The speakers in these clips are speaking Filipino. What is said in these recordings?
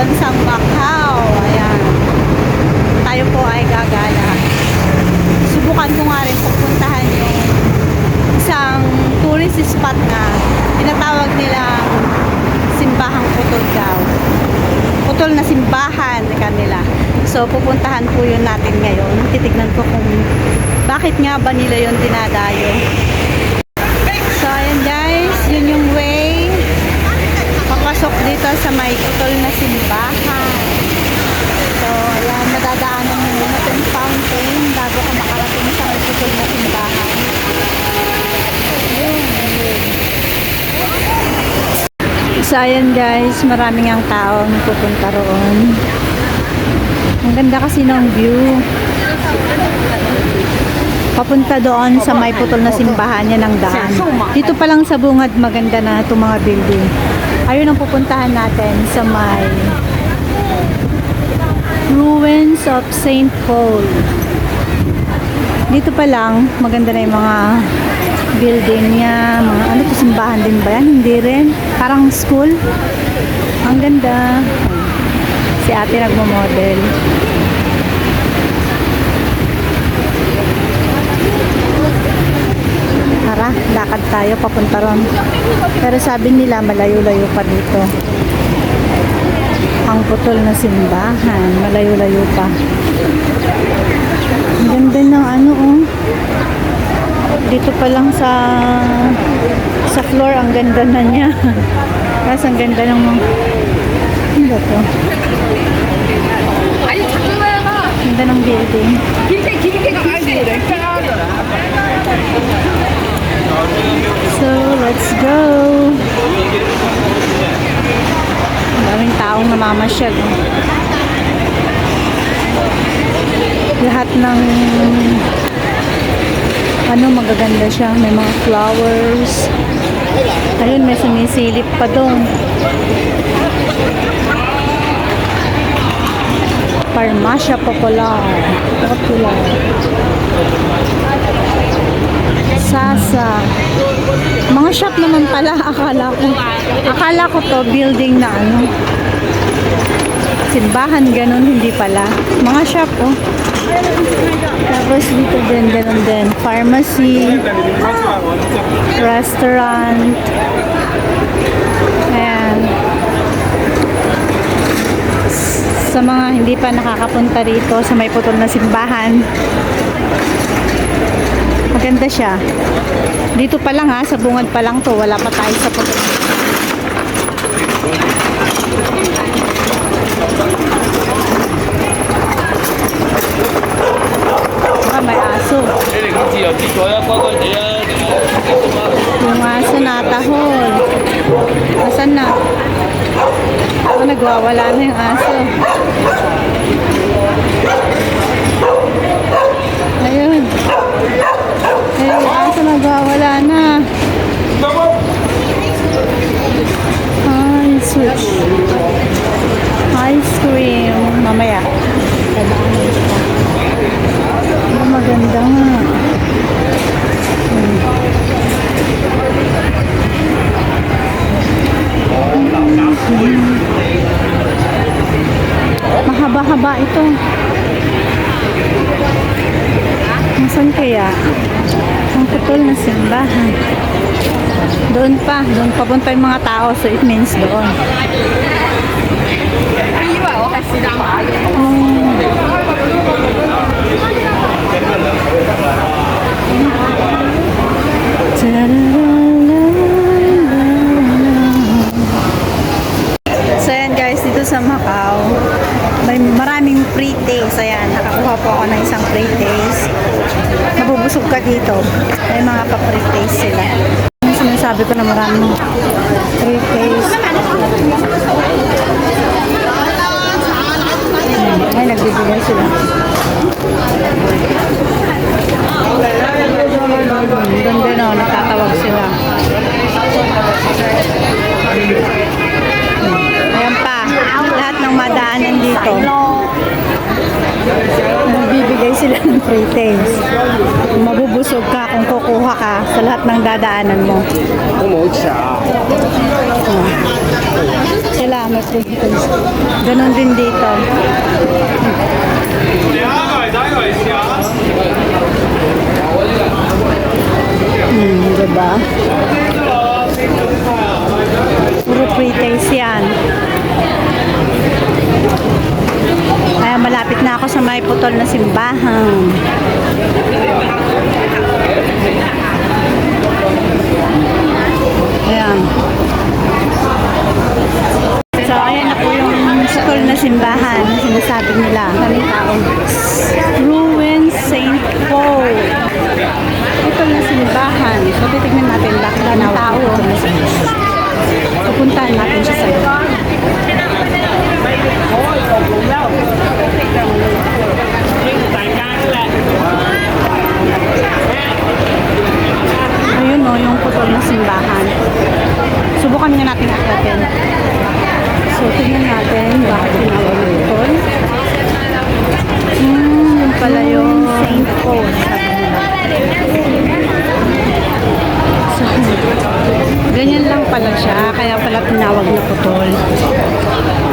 doon sa Macau. Ayan. Tayo po ay gagala. Subukan ko nga rin pupuntahan yung isang tourist spot na tinatawag nilang simbahang putol daw. Putol na simbahan kanila. So, pupuntahan po yun natin ngayon. Titignan ko kung bakit nga ba nila yun dinadayo. So, ayan guys, yun yung way papasok dito sa may putol na simbahan. So, ayan, nadadaanan mo muna itong fountain bago ka makarating sa may putol na simbahan. So, ayan guys, maraming ang tao pupunta roon. Ang ganda kasi ng view. Papunta doon sa may putol na simbahan niya ng daan. Dito pa lang sa bungad maganda na itong mga building. Ayun ang pupuntahan natin sa may ruins of St. Paul. Dito pa lang maganda na yung mga building niya. Mga, ano to, simbahan din ba yan? Hindi rin. Parang school. Ang ganda. Si ate nagmo-model. Tara, lakad tayo papunta ron. Pero sabi nila malayo-layo pa dito. Ang putol na simbahan, malayo-layo pa. Ang ganda ng ano oh. Dito pa lang sa floor ang ganda na niya. Tapos ang ganda ng mga ano ba to? Ganda ng building. So, let's go. Ang daming taong namamasyal. Lahat ng ano, magaganda siya. May mga flowers. Ayun, may sumisilip pa doon. Farmacia Popular. Sasa. Mga shop naman pala. Akala ko to building na ano. Simbahan, ganun. Hindi pala. Mga shop, oh. Tapos dito din, ganun din. Pharmacy. Restaurant. Ayan. Sa mga hindi pa nakakapunta rito sa may putol na simbahan, maganda siya. Dito pa lang ha, sa bungad pa lang to, wala pa tayo sa putol. May aso. Yung aso natahol. Asan na? Nagwawala na yung aso. Ayun. Ayun, yung aso nagwawala na. Ay, switch. Ice cream. Mamaya. Maganda nga. Mahaba-haba ito. Nasaan kaya? Ang putol na simbahan. Doon pa punta yung mga tao, so it means doon. So ayan guys, dito sa Macau may maraming free taste. Ayan, nakakuha po ako ng isang free taste. Nabubusog ka dito. May mga pa-free taste sila. Sinasabi ko na maraming free taste. Ay, nagbibigay sila. Doon din o, nagtatawag sila. Ayan pa, lahat ng madaanan dito. Nagbibigay sila ng free taste. Mabubusog ka kung kukuha ka sa lahat ng dadaanan mo. Sila. may printing. Ganon din dito. Diba? Puro pre-taste yan. Kaya malapit na ako sa may putol na simbahan. Ayan. So, ayan na po yung putol na simbahan na sinasabi nila. Kaming tao. Ruin St. Paul. Putol na simbahan. So, titignan natin bakit na tao. Pupuntahan natin siya sa iyo. Ayun o, yung putol na simbahan. Subukan nga natin akyatin. So, tingnan natin bakit tinawag yung putol. Yung pala yung St. Paul. So, ganyan lang pala siya. Kaya pala tinawag na putol.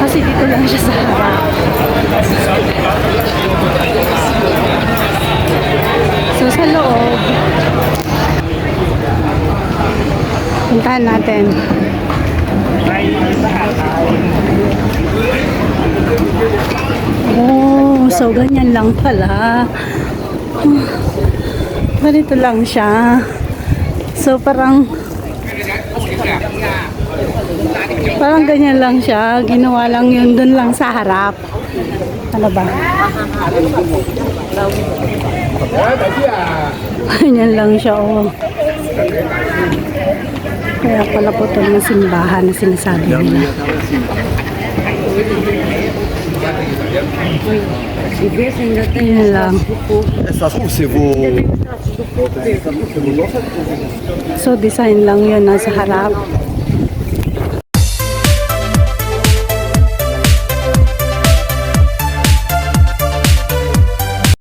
Kasi dito lang siya sa harap. So, sa loob, puntahan natin. Oh, so ganyan lang pala. Ganito lang siya. So, parang ganyan lang siya. Ginawa lang yun dun lang sa harap. Ano ba? Ganyan lang siya, oh. Kaya pala putol na simbahan na sinasabi nila. Ganyan lang. Ça se trouve, c'est vos... So, design lang yun nasa harap.